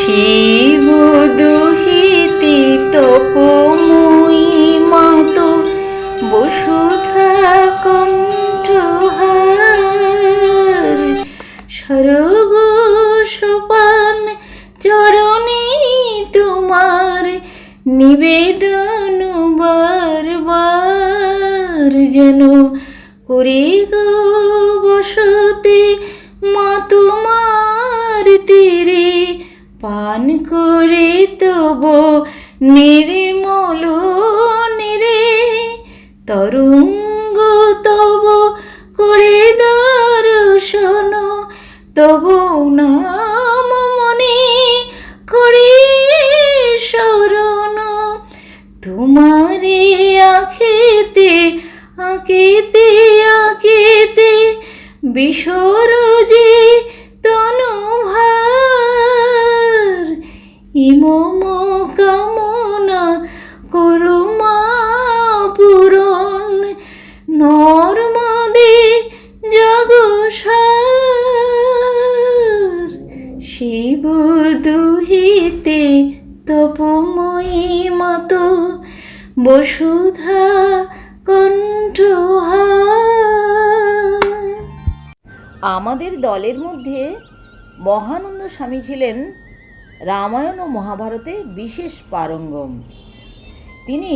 শিব দুহিতে তপময়ী মাতো বসুধা কণ্ঠহার স্বর্গ সোপান চরণে তোমার নিবেদন বারবার যেন করে গো বসতে মা তোমার তীরে পান করে তব নির্মল নিরে তরঙ্গ তব করে দর্শন তব নাম মনে করে শরণ তোমারে আঁকেতে আঁকেতে আঁকেতে বিসর্জে তনুভার ইমম কামনা করো মা পূরণ নর্মদে জগসার শিব দুহিতে তপময়ী মাতো বসুধা কণ্ঠহার। আমাদের দলের মধ্যে মহানন্দ স্বামী ছিলেন রামায়ণ ও মহাভারতে বিশেষ পারঙ্গম। তিনি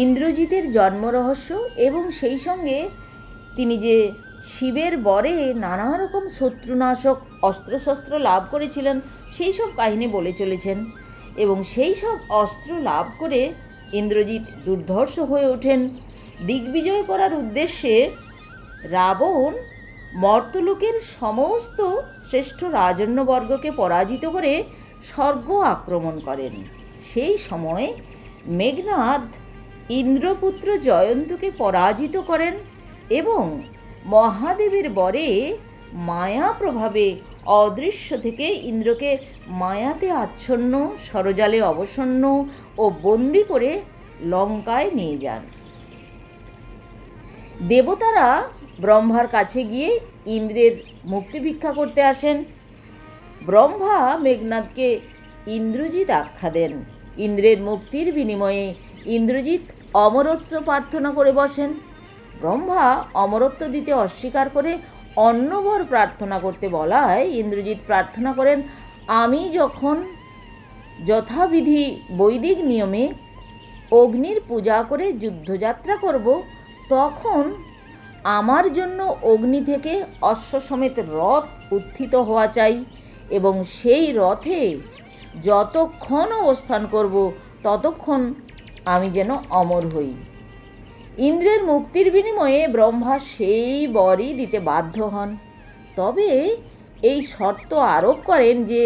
ইন্দ্রজিতের জন্মরহস্য এবং সেই সঙ্গে তিনি যে শিবের বরে নানা রকম শত্রুনাশক অস্ত্রশস্ত্র লাভ করেছিলেন সেই সব কাহিনী বলে চলেছেন এবং সেই সব অস্ত্র লাভ করে ইন্দ্রজিৎ দুর্ধর্ষ হয়ে ওঠেন। দিগ্বিজয় করার উদ্দেশ্যে রাবণ মর্তলোকের সমস্ত শ্রেষ্ঠ রাজন্যবর্গকে পরাজিত করে স্বর্গ আক্রমণ করেন। সেই সময় মেঘনাদ ইন্দ্রপুত্র জয়ন্তকে পরাজিত করেন এবং মহাদেবের বরে মায়া প্রভাবে অদৃশ্য থেকে ইন্দ্রকে মায়াতে আচ্ছন্ন সরজালে অবসন্ন ও বন্দি করে লঙ্কায় নিয়ে যান। দেবতারা ব্রহ্মার কাছে গিয়ে ইন্দ্রের মুক্তি ভিক্ষা করতে আসেন। ব্রহ্মা মেঘনাদকে ইন্দ্রজিৎ আখ্যা দেন। ইন্দ্রের মুক্তির বিনিময়ে ইন্দ্রজিৎ অমরত্ব প্রার্থনা করে বসেন। ব্রহ্মা অমরত্ব দিতে অস্বীকার করে অন্নবর প্রার্থনা করতে বলায় ইন্দ্রজিৎ প্রার্থনা করেন, আমি যখন যথাবিধি বৈদিক নিয়মে অগ্নির পূজা করে যুদ্ধযাত্রা করব তখন আমার জন্য অগ্নি থেকে অশ্ব সমেত রথ উত্থিত হওয়া চাই এবং সেই রথে যতক্ষণ অবস্থান করব ততক্ষণ আমি যেন অমর হই। ইন্দ্রের মুক্তির বিনিময়ে ব্রহ্মা সেই বরই দিতে বাধ্য হন। তবে এই শর্ত আরোপ করেন যে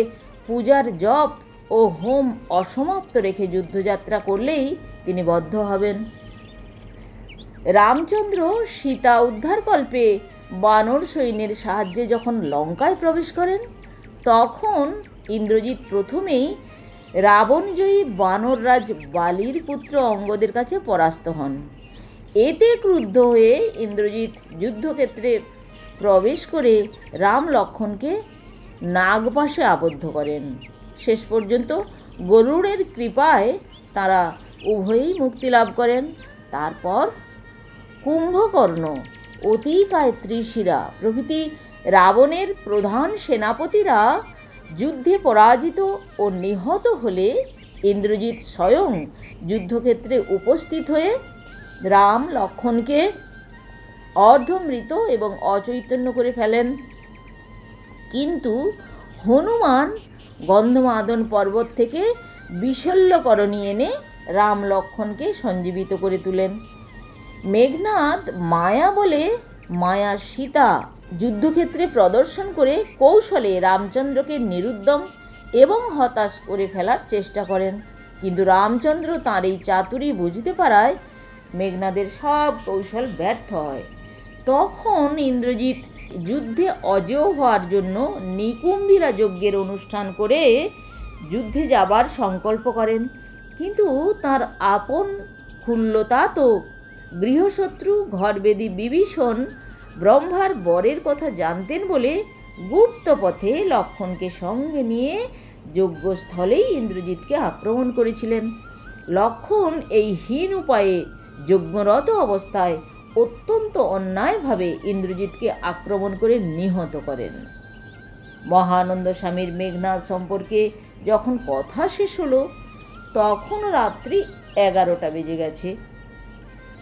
পূজার জপ ও হোম অসমাপ্ত রেখে যুদ্ধযাত্রা করলেই তিনি বদ্ধ হবেন। রামচন্দ্র সীতা উদ্ধারকল্পে বানর সৈন্যের সাহায্যে যখন লঙ্কায় প্রবেশ করেন তখন ইন্দ্রজিৎ প্রথমেই রাবণজয়ী বানররাজ বালির পুত্র অঙ্গদের কাছে পরাস্ত হন। এতে ক্রুদ্ধ হয়ে ইন্দ্রজিৎ যুদ্ধক্ষেত্রে প্রবেশ করে রাম লক্ষ্মণকে নাগপাশে আবদ্ধ করেন। শেষ পর্যন্ত গরুড়ের কৃপায় তারা উভয়েই মুক্তি লাভ করেন। তারপর কুম্ভকর্ণ, অতিকায় ত্রিশিরা প্রভৃতি রাবণের প্রধান সেনাপতিরা যুদ্ধে পরাজিত ও নিহত হলে ইন্দ্রজিৎ স্বয়ং যুদ্ধক্ষেত্রে উপস্থিত হয়ে রাম লক্ষ্মণকে অর্ধমৃত এবং অচৈতন্য করে ফেলেন। কিন্তু হনুমান গন্ধমাদন পর্বত থেকে বিশল্যকরণী এনে রাম লক্ষ্মণকে সঞ্জীবিত করে তুলেন। মেঘনাদ মায়া বলে মায়া সীতা যুদ্ধক্ষেত্রে প্রদর্শন করে কৌশলে রামচন্দ্রকে নিরুদ্যম এবং হতাশ করে ফেলার চেষ্টা করেন, কিন্তু রামচন্দ্র তাঁর এই চাতুরি বুঝতে পারায় মেঘনাদের সব কৌশল ব্যর্থ হয়। তখন ইন্দ্রজিৎ যুদ্ধে অজেয় হওয়ার জন্য নিকুম্ভিরা যজ্ঞের অনুষ্ঠান করে যুদ্ধে যাবার সংকল্প করেন, কিন্তু তার আপন ক্ষুল্লতা তো গৃহশত্রু ঘরবেদি বিভীষণ ব্রহ্মার বরের কথা জানতেন বলে গুপ্ত পথে লক্ষণকে সঙ্গে নিয়ে যজ্ঞস্থলেই ইন্দ্রজিৎকে আক্রমণ করেছিলেন। লক্ষণ এই হীন উপায়ে যজ্ঞরত অবস্থায় অত্যন্ত অন্যায়ভাবে ইন্দ্রজিৎকে আক্রমণ করে নিহত করেন। মহানন্দ স্বামীর মেঘনাদ সম্পর্কে যখন কথা শেষ হলো তখন রাত্রি 11টা বেজে গেছে।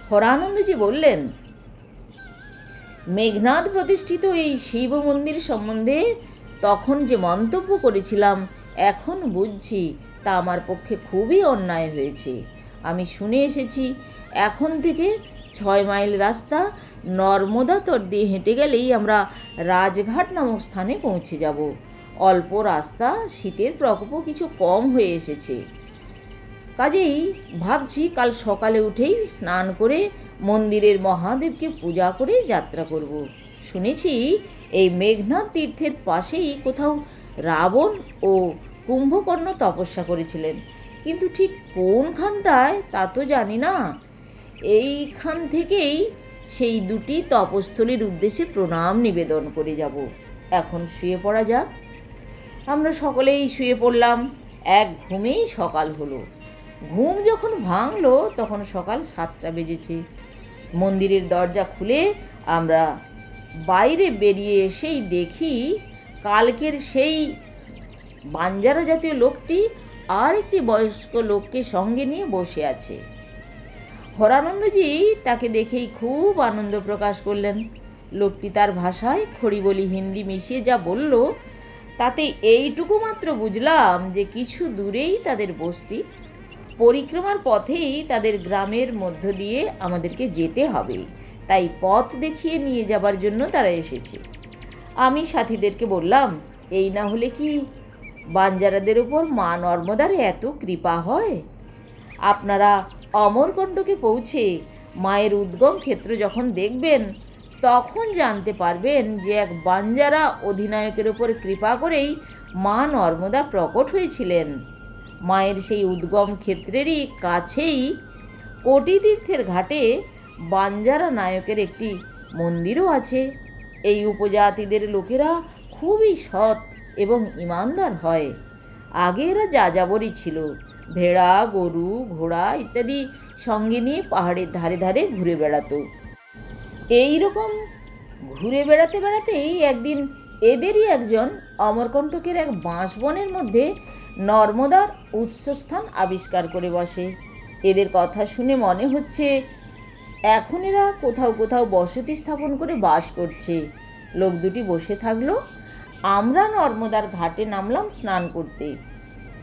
হরানন্দজি বললেন, মেঘনাদ প্রতিষ্ঠিত এই শিব মন্দির সম্বন্ধে তখন যে মন্তব্য করেছিলাম এখন বুঝছি তা আমার পক্ষে খুবই অন্যায় হয়েছে। আমি শুনে এসেছি এখন থেকে 6 মাইল রাস্তা নর্মদা তট দিয়ে হেঁটে গেলেই আমরা রাজঘাট নামক স্থানে পৌঁছে যাব। অল্প রাস্তা, শীতের প্রকোপও কিছু কম হয়ে এসেছে। কাজেই ভাবছি কাল সকালে উঠেই স্নান করে মন্দিরের মহাদেবকে পূজা করে যাত্রা করব। শুনেছি এই মেঘনাদ তীর্থের পাশেই কোথাও রাবণ ও কুম্ভকর্ণ তপস্যা করেছিলেন, কিন্তু ঠিক কোনখানটায় তা তো জানি না। এইখান থেকেই সেই দুটি তপস্থলীর উদ্দেশ্যে প্রণাম নিবেদন করে যাব। এখন শুয়ে পড়া যাক। আমরা সকলেই শুয়ে পড়লাম। এক ঘুমেই সকাল হলো। ঘুম যখন ভাঙলো তখন সকাল 7টা বেজেছে। মন্দিরের দরজা খুলে আমরা বাইরে বেরিয়ে এসেই দেখি কালকের সেই বাঞ্জারা জাতীয় লোকটি আর একটি বয়স্ক লোককে সঙ্গে নিয়ে বসে আছে। হরানন্দজি তাকে দেখেই খুব আনন্দ প্রকাশ করলেন। লোকটি তার ভাষায় খড়িবলি হিন্দি মিশিয়ে যা বলল তাতে এইটুকু মাত্র বুঝলাম যে কিছু দূরেই তাদের বস্তি। পরিক্রমার পথেই তাদের গ্রামের মধ্য দিয়ে আমাদেরকে যেতে হবে, তাই পথ দেখিয়ে নিয়ে যাবার জন্য তারা এসেছে। আমি সাথীদেরকে বললাম, এই না হলে কি বাঞ্জারাদের উপর মা নর্মদার এত কৃপা হয়? আপনারা অমরকণ্টকে পৌঁছে মায়ের উদ্গম ক্ষেত্র যখন দেখবেন তখন জানতে পারবেন যে এক বাঞ্জারা অধিনায়কের উপর কৃপা করেই মা নর্মদা প্রকট হয়েছিলেন। মায়ের সেই উদ্গম ক্ষেত্রেরই কাছেই কোটিতীর্থের ঘাটে বাঞ্জারা নায়কের একটি মন্দিরও আছে। এই উপজাতিদের লোকেরা খুবই সৎ এবং ইমানদার হয়। আগে এরা যাযাবরই ছিল, ভেড়া, গরু, ঘোড়া ইত্যাদি সঙ্গে নিয়ে পাহাড়ের ধারে ধারে ঘুরে বেড়াতো। এই রকম ঘুরে বেড়াতে বেড়াতেই একদিন এদেরই একজন অমরকণ্টকের এক বাঁশবনের মধ্যে নর্মদার উৎসস্থান আবিষ্কার করে বসে। এদের কথা শুনে মনে হচ্ছে এখন এরা কোথাও কোথাও বসতি স্থাপন করে বাস করছে। লোক দুটি বসে থাকলো। আমরা নর্মদার ঘাটে নামলাম স্নান করতে।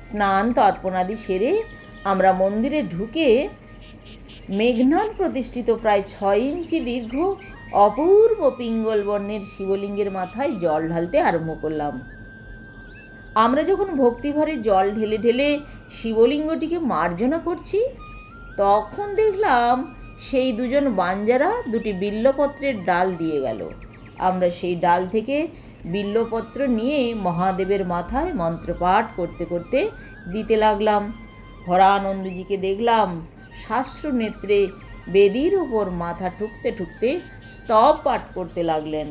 স্নান তর্পণাদি সেরে আমরা মন্দিরে ঢুকে মেঘনাদ প্রতিষ্ঠিত প্রায় 6 ইঞ্চি দীর্ঘ অপূর্ব পিঙ্গল বর্ণের শিবলিঙ্গের মাথায় জল ঢালতে আরম্ভ করলাম। আমরা যখন ভক্তিভরে জল ঢেলে ঢেলে শিবলিঙ্গটিকে মার্জনা করছি তখন দেখলাম সেই দুজন বাঞ্জারা দুটি বিল্বপত্রের ডাল দিয়ে গেল। আমরা সেই ডাল থেকে বিল্বপত্র নিয়ে মহাদেবের মাথায় মন্ত্রপাঠ করতে করতে দিতে লাগলাম। হরানন্দজিকে দেখলাম শাস্ত্র নেত্রে বেদির ওপর মাথা ঠুকতে ঠুকতে স্তব পাঠ করতে লাগলেন।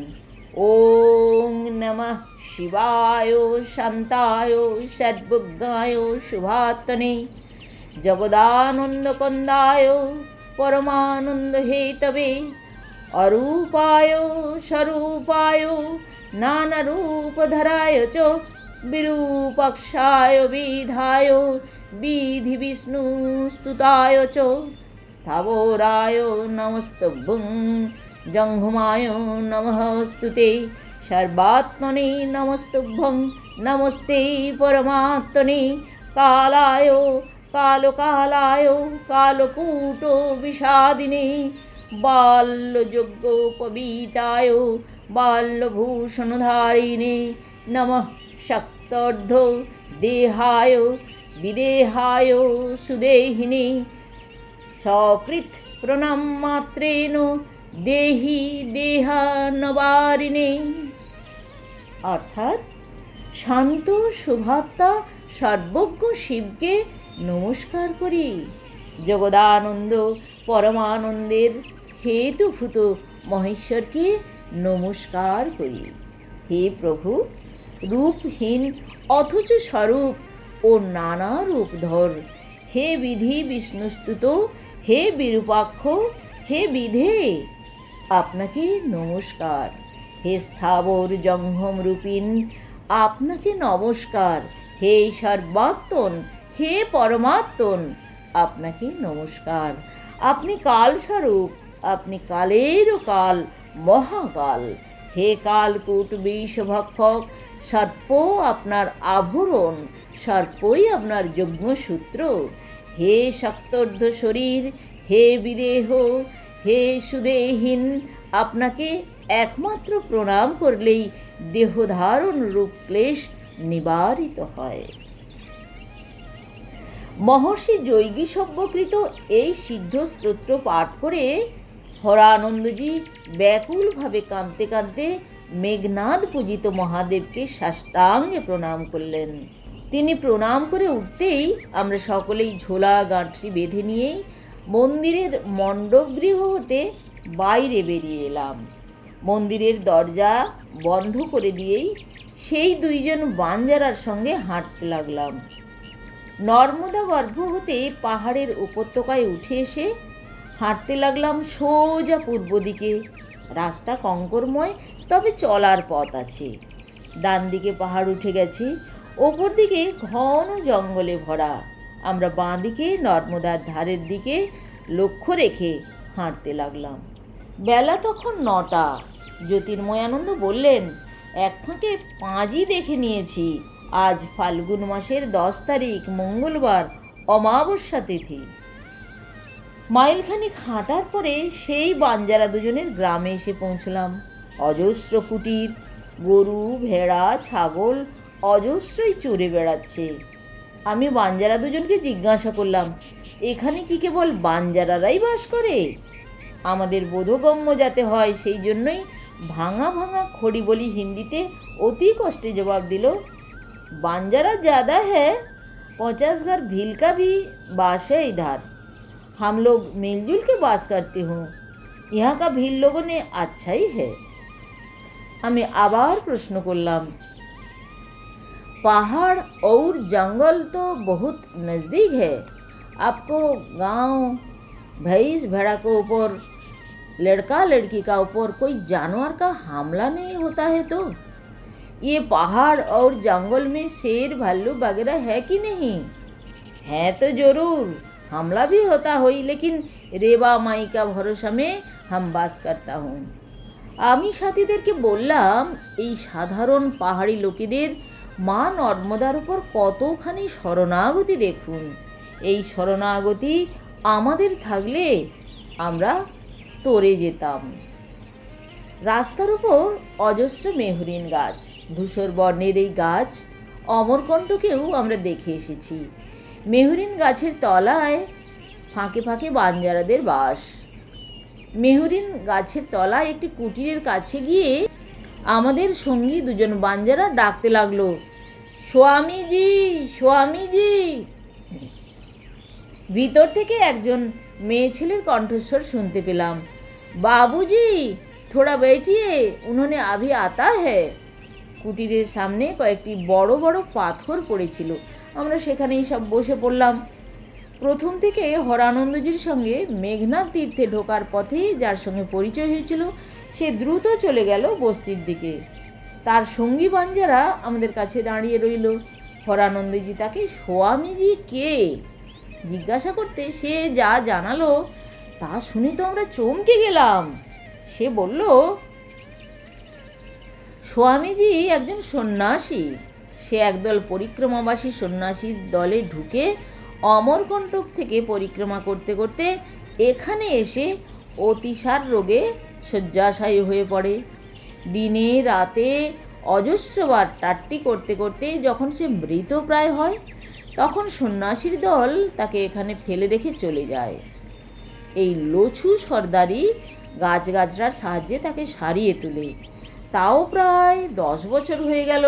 ওং নমঃ শিবায় শান্তায় সদ্বুজ্ঞায় শুভাত্মনে জগদানন্দ কন্দায় পরমানন্দ হেতবে অরূপায় স্বরূপায় নানারূপধরায় চ বিরূপাক্ষায় বিধায় বিধি বিষ্ণু স্তুতায় চ স্থাবরায় নমস্তভ্যং জঙ্ঘমায় নমস্তুতে সর্বাত্মনে নমস্তভ্যং নমস্তে পরমাত্মনে কালায় কালকালায় কালকূট বিষাদিনে বাল্যযজ্ঞোপবীতায় বাল্যভূষণধারিণে নমঃ শক্তর্ধ দেহায় বিদেহায় সুদেহিনে সকৃত প্রণাম মাত্রেণ দেহি দেহানবারিণে। অর্থাৎ শান্ত শুভাত্মা সর্বজ্ঞ শিবকে নমস্কার করি, জগদানন্দ পরমানন্দের হেতুভূত মহেশ্বরকে নমস্কার করি। হে প্রভু, রূপহীন অথচ স্বরূপ ও নানা রূপধর, হে বিধি বিষ্ণুস্তুত, হে বিরূপাক্ষ, হে বিধে, আপনাকে নমস্কার। হে স্থাবর জঙ্গম রূপিন, আপনাকে নমস্কার। হে সর্বাত্মন, হে পরমাত্মন, আপনাকে নমস্কার। আপনি কালস্বরূপ, আপনি কালেরও কাল, মহাকাল। হে কালকূট বিষভক্ষক, সর্প আপনার আভরণ, সর্পই আপনার যজ্ঞসূত্র। হে শক্তর্ধ শরীর, হে বিদেহ, হে সুদেহীন, আপনাকে একমাত্র প্রণাম করলেই দেহধারণ রূপ ক্লেশ নিবারিত হয়। মহর্ষি জৈগীসব্যকৃত এই সিদ্ধ স্তোত্র পাঠ করে হরানন্দজি ব্যাকুলভাবে কাঁদতে কাঁদতে মেঘনাদ পূজিত মহাদেবকে সাষ্টাঙ্গে প্রণাম করলেন। তিনি প্রণাম করে উঠতেই আমরা সকলেই ঝোলা গাঁটরি বেঁধে নিয়েই মন্দিরের মণ্ডপগৃহ হতে বাইরে বেরিয়ে এলাম। মন্দিরের দরজা বন্ধ করে দিয়েই সেই দুইজন বাঞ্জারার সঙ্গে হাঁটতে লাগলাম। নর্মদা গর্ভ হতে পাহাড়ের উপত্যকায় উঠে এসে হাঁটতে লাগলাম সোজা পূর্ব দিকে। রাস্তা কঙ্করময়, তবে চলার পথ আছে। ডান দিকে পাহাড় উঠে গেছে, ওপর দিকে ঘন জঙ্গলে ভরা। আমরা বাঁ দিকে নর্মদার ধারের দিকে লক্ষ্য রেখে হাঁটতে লাগলাম। বেলা তখন 9টা। জ্যোতির্ময়ানন্দ বললেন, এক ফাঁকে পাঁজি দেখে নিয়েছি। আজ ফাল্গুন মাসের 10 তারিখ, মঙ্গলবার, অমাবস্যা তিথি। মাইলখানিক হাঁটার পরে সেই বাঞ্জারা দুজনের গ্রামে এসে পৌঁছলাম। অজস্র কুটির, গরু, ভেড়া, ছাগল অজস্রই চড়ে বেড়াচ্ছে। আমি বাঞ্জারা দুজনকে জিজ্ঞাসা করলাম, এখানে কি কেবল বাঞ্জারারাই বাস করে? আমাদের বোধগম্য যাতে হয় সেই জন্যই ভাঙা ভাঙা খড়ি বলি হিন্দিতে অতি কষ্টে জবাব দিল, बांजारा ज़्यादा है, 50 घर भील का भी बास है इधर। हम लोग मिलजुल के बास करते हूँ। यहाँ का भील लोगों ने अच्छा ही है। আমি আবার প্রশ্ন করলাম, पहाड़ और जंगल तो बहुत नज़दीक है, आपको गांव, भैंस भेड़ा के ऊपर, लड़का लड़की का ऊपर कोई जानवर का हमला नहीं होता है तो? ये पहाड़ और जंगल में शेर भालू वगैरह है कि नहीं? है तो ज़रूर, हमला भी होता होई, लेकिन रेवा माई का भरोसा में हम बास करता हूँ। আমি সাথীদেরকে বললাম, এই সাধারণ পাহাড়ি লোকেদের মা নর্মদার উপর কতখানি শরণাগতি দেখুন। এই শরণাগতি আমাদের থাকলে আমরা তরে যেতাম। রাস্তার উপর অজস্র মেহরিন গাছ, ধূসর বর্ণের এই গাছ অমরকণ্টকেও আমরা দেখে এসেছি। মেহরিন গাছের তলায় ফাঁকে ফাঁকে বাঞ্জারাদের বাস। মেহরিন গাছের তলায় একটি কুটিরের কাছে গিয়ে আমাদের সঙ্গী দুজন বাঞ্জারা ডাকতে লাগলো, স্বামীজি, স্বামীজি। ভিতর থেকে একজন মেয়ে ছেলের কণ্ঠস্বর শুনতে পেলাম, বাবুজি थोड़ा बैठिए, उन्होंने अभी आता है। কুটিরের সামনে কয়েকটি বড় বড় পাথর পড়েছিল, আমরা সেখানেই সব বসে পড়লাম। প্রথম থেকে হরানন্দজির সঙ্গে মেঘনাদ তীর্থে ঢোকার পথে যার সঙ্গে পরিচয় হয়েছিল, সে দ্রুত চলে গেল বস্তির দিকে। তার সঙ্গী বাঞ্জারা আমাদের কাছে দাঁড়িয়ে রইল। হরানন্দজি তাকে স্বামীজি কে জিজ্ঞাসা করতে সে যা জানালো তা শুনে তো আমরা চমকে গেলাম। সে বলল, স্বামীজি একজন সন্ন্যাসী। সে একদল পরিক্রমাবাসী সন্ন্যাসীর দলে ঢুকে অমরকণ্টক থেকে পরিক্রমা করতে করতে এখানে এসে অতিসার রোগে শয্যাশায়ী হয়ে পড়ে। দিনে রাতে অজস্রবার টাট্টি করতে করতে যখন সে মৃতপ্রায় হয়, তখন সন্ন্যাসীর দল তাকে এখানে ফেলে রেখে চলে যায়। এই লছু সর্দারি গাছগাছড়ার সাহায্যে তাকে সারিয়ে তোলে। তাও প্রায় 10 বছর হয়ে গেল।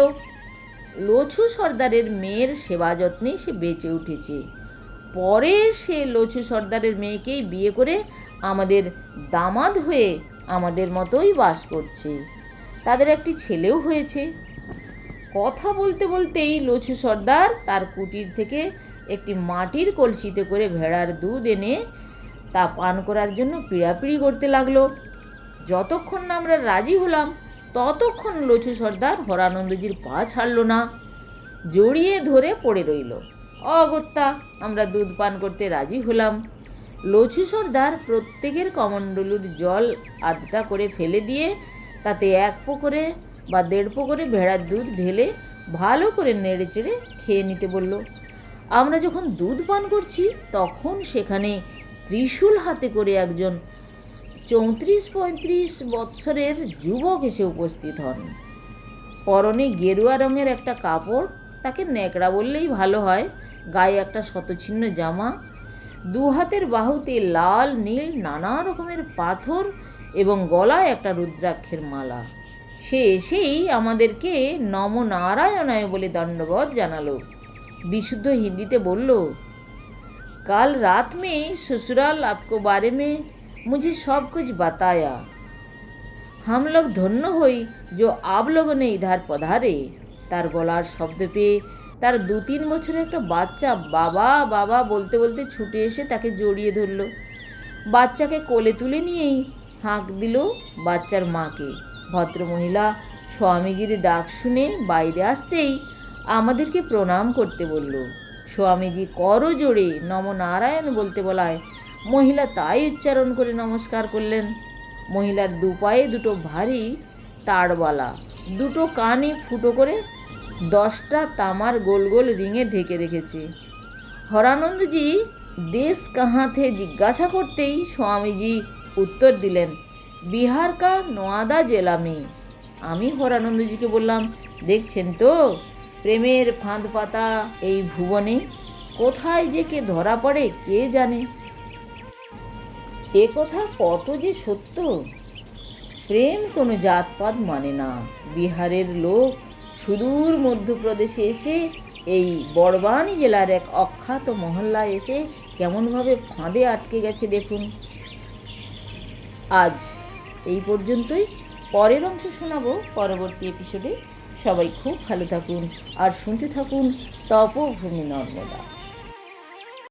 লছু সর্দারের মেয়ের সেবা যত্নেই সে বেঁচে উঠেছে। পরে সে লছু সর্দারের মেয়েকেই বিয়ে করে আমাদের দামাদ হয়ে আমাদের মতোই বাস করছে। তাদের একটি ছেলেও হয়েছে। কথা বলতে বলতেই লছু সর্দার তার কুটির থেকে একটি মাটির কলসিতে করে ভেড়ার দুধ এনে তা পান করার জন্য পিড়াপিড়ি করতে লাগলো। যতক্ষণ না আমরা রাজি হলাম ততক্ষণ লছু সর্দার হরানন্দজির পা ছাড়ল না, জড়িয়ে ধরে পড়ে রইল। অগত্যা আমরা দুধ পান করতে রাজি হলাম। লছু সর্দার প্রত্যেকের কমণ্ডলুর জল আধটা করে ফেলে দিয়ে তাতে 1 পুকুরে বা 1.5 পুকুরে ভেড়ার দুধ ঢেলে ভালো করে নেড়ে চেড়ে খেয়ে নিতে বলল। আমরা যখন দুধ পান করছি তখন সেখানে ত্রিশূল হাতে করে একজন 34-35 বৎসরের যুবক এসে উপস্থিত হন। পরনে গেরুয়া রঙের একটা কাপড়, তাকে ন্যাকড়া বললেই ভালো হয়, গায়ে একটা শতছিন্ন জামা, 2 হাতের বাহুতে লাল নীল নানা রকমের পাথর এবং গলায় একটা রুদ্রাক্ষের মালা। সে এসেই আমাদেরকে নম নারায়ণায় বলে দণ্ডবত জানালো। বিশুদ্ধ হিন্দিতে বলল, কাল रात में ससुराल आपको बारे में मुझे सब कुछ बताया। हम लोग धन्य হই जो आप लोगों ने इधर पधारे। তার গলার শব্দ পেয়ে তার 2-3 বছরের একটা বাচ্চা বাবা বাবা বলতে বলতে ছুটে এসে তাকে জড়িয়ে ধরল। বাচ্চাকে কোলে তুলে নিয়েই হাঁক দিল বাচ্চার মাকে। ভদ্রমহিলা স্বামীজির ডাক শুনে বাইরে আসতেই আমাদেরকে প্রণাম করতে বলল। স্বামীজি করজোড়ে নম নারায়ণ বলতে বলায় মহিলা তাই উচ্চারণ করে নমস্কার করলেন। মহিলার 2 পায়ে 2টো ভারী তাড়বালা, 2টো কানে ফুটো করে 10টা তামার গোল গোল রিঙে ঢেকে রেখেছে। হরানন্দজি দেশ কাহা থে জিজ্ঞাসা করতেই স্বামীজি উত্তর দিলেন, বিহার কা নোয়াদা জেলা মে। আমি হরানন্দজিকে বললাম, দেখছেন তো প্রেমের ফাঁদ পাতা এই ভুবনে, কোথায় যে কে ধরা পড়ে কে জানে। এ কথা কত যে সত্য। প্রেম কোনো জাতপাত মানে না। বিহারের লোক সুদূর মধ্যপ্রদেশে এসে এই বড়বানি জেলার এক অখ্যাত মহল্লায় এসে কেমনভাবে ফাঁদে আটকে গেছে দেখুন। আজ এই পর্যন্তই। পরের অংশ শোনাবো পরবর্তী এপিসোডে। সবাই খুব ভালো থাকুন আর শুনতে থাকুন তপভূমি নর্মদা।